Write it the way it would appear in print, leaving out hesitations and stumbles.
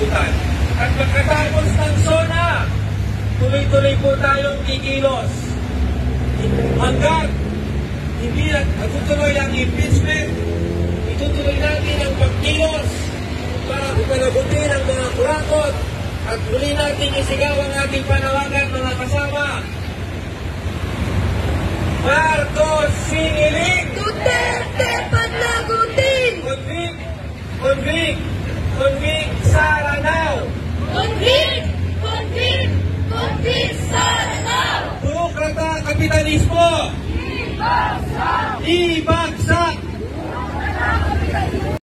pananagutan. At pagkatapos ng SONA, tuloy-tuloy po tayong kikilos. Hanggat hindi natutuloy ang impeachment, itutuloy natin ang pagkilos para panagutin ang mga kurakot at muli natin isigaw ang ating panawagan, mga kasama. Marcos siniling! Duterte panagutin! Convict! Convict! Convict Sara now! Convict! Convict! Convict Sara now! Bukrata kapitalismo! Ibagsak! Ibagsak!